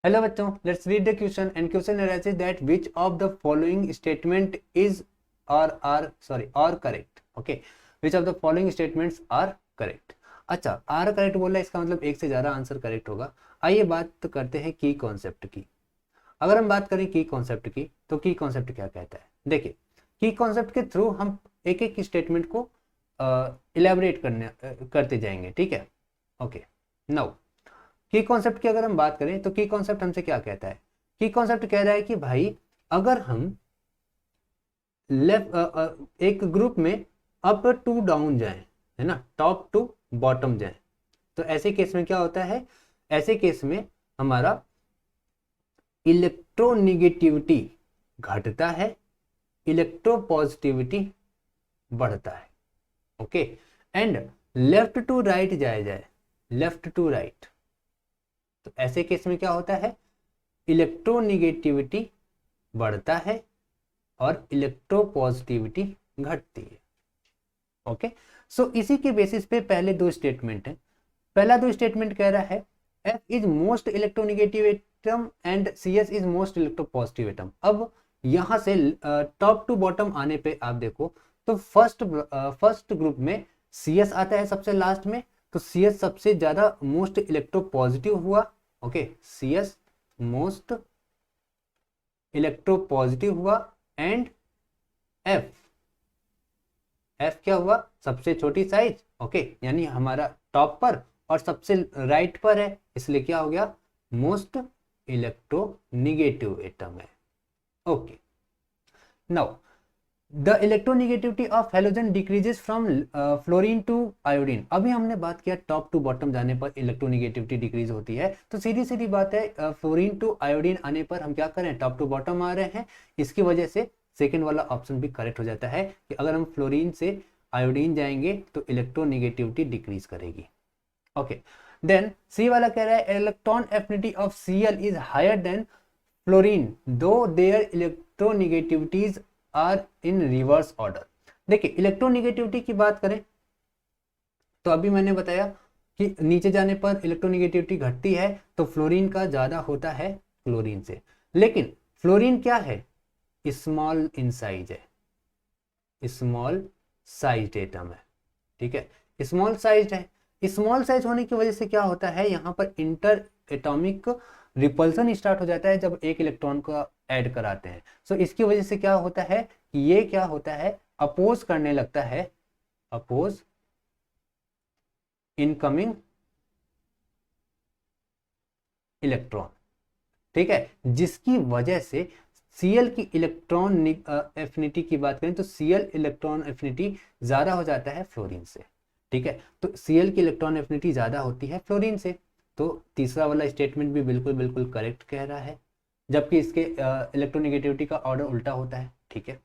Hello बच्चों, let's read the question and question arises that which of the following statement is or correct. Okay, which of the following statements are correct. अच्छा, are correct बोला है, इसका मतलब एक से ज्यादा आंसर करेक्ट होगा। आइए बात तो करते हैं की कॉन्सेप्ट की। अगर हम बात करें की कॉन्सेप्ट की, तो की कॉन्सेप्ट क्या कहता है? देखिए, की कॉन्सेप्ट के थ्रू हम एक एक स्टेटमेंट को इलेबोरेट करते जाएंगे। ठीक है, ओके। नाउ की कॉन्सेप्ट की अगर हम बात करें तो की कॉन्सेप्ट हमसे क्या कहता है? की कॉन्सेप्ट कह रहा है कि भाई अगर हम लेफ्ट एक ग्रुप में अप टू डाउन जाएं, है ना, टॉप टू बॉटम जाएं, तो ऐसे केस में क्या होता है? ऐसे केस में हमारा इलेक्ट्रोनिगेटिविटी घटता है, इलेक्ट्रोपॉजिटिविटी बढ़ता है। Okay, and left to right जाए, लेफ्ट टू राइट, तो ऐसे केस में क्या होता है? इलेक्ट्रोनिगेटिविटी बढ़ता है और इलेक्ट्रोपॉजिटिविटी घटती है। ओके, सो इसी के बेसिस पे पहले दो स्टेटमेंट है। पहला दो स्टेटमेंट कह रहा है F is most electronegative atom and CS is most electropositive atom. अब यहां से टॉप टू बॉटम आने पे आप देखो तो फर्स्ट ग्रुप में CS आता है सबसे लास्ट में, तो CS सबसे ज्यादा मोस्ट इलेक्ट्रोपॉजिटिव हुआ। ओके, CS मोस्ट इलेक्ट्रोपॉजिटिव हुआ एंड F क्या हुआ? सबसे छोटी साइज। ओके, यानी हमारा टॉप पर और सबसे राइट पर है, इसलिए क्या हो गया? मोस्ट इलेक्ट्रोनिगेटिव एटम है। Okay, now the electronegativity of halogen decreases from fluorine to iodine. अभी हमने बात किया टॉप टू बॉटम जाने पर इलेक्ट्रोनिगेटिविटी डिक्रीज होती है, तो सीधी सीधी बात है फ्लोरीन टू आयोडीन आने पर हम क्या करें? टॉप टू बॉटम आ रहे हैं। इसकी वजह से सेकेंड वाला ऑप्शन भी करेक्ट हो जाता है कि अगर हम फ्लोरीन से आयोडीन जाएंगे तो इलेक्ट्रोनिगेटिविटी डिक्रीज करेगी। ओके, देन सी वाला कह रहा है electron affinity of Cl is higher than fluorine though their electronegativities are in reverse order. देखिए, इलेक्ट्रोनिगेटिविटी की बात करें तो अभी मैंने बताया कि नीचे जाने पर इलेक्ट्रोनिगेटिविटी घटती है, तो फ्लोरीन का ज्यादा होता है क्लोरीन से। लेकिन फ्लोरीन क्या है? स्मॉल इन साइज है, स्मॉल साइज एटम है। ठीक है, स्मॉल साइज है। स्मॉल साइज होने की वजह से क्या होता है? यहाँ पर इंटर एटॉमिक रिपल्सन स्टार्ट हो जाता है जब एक इलेक्ट्रॉन को ऐड कराते हैं। सो इसकी वजह से क्या होता है कि ये क्या होता है? अपोज करने लगता है, अपोज इनकमिंग इलेक्ट्रॉन। ठीक है, जिसकी वजह से Cl की इलेक्ट्रॉन एफिनिटी की बात करें तो Cl इलेक्ट्रॉन एफिनिटी ज्यादा हो जाता है फ्लोरीन से। ठीक है, तो Cl की इलेक्ट्रॉन एफिनिटी ज्यादा होती है फ्लोरीन से, तो तीसरा वाला स्टेटमेंट भी बिल्कुल बिल्कुल करेक्ट कह रहा है, जबकि इसके इलेक्ट्रोनिगेटिविटी का ऑर्डर उल्टा होता है। ठीक है,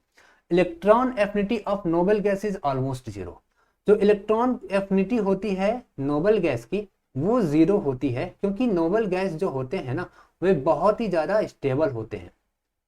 electron affinity of noble gas is almost zero. जो इलेक्ट्रॉन एफिनिटी होती है नोबल गैस की वो जीरो होती है, क्योंकि नोबल गैस जो होते हैं ना वे बहुत ही ज्यादा स्टेबल होते हैं,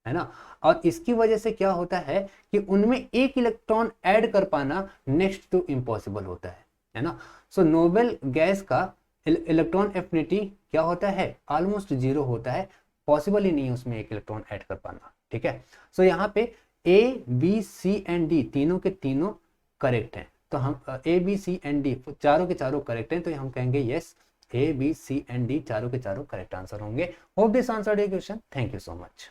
है ना। और इसकी वजह से क्या होता है कि उनमें एक इलेक्ट्रॉन ऐड कर पाना नेक्स्ट टू इम्पॉसिबल होता है ना। सो नोबेल गैस का इलेक्ट्रॉन एफिनिटी क्या होता है? ऑलमोस्ट जीरो होता है, पॉसिबल ही नहीं है उसमें एक इलेक्ट्रॉन ऐड कर पाना। ठीक है, सो यहाँ पे A, B, C and D तीनों के तीनों करेक्ट हैं, तो हम A, B, C and D चारों के चारों करेक्ट हैं, तो हम कहेंगे yes A, B, C and D चारों के चारों करेक्ट आंसर होंगे। Hope this answered your question. Thank you so much.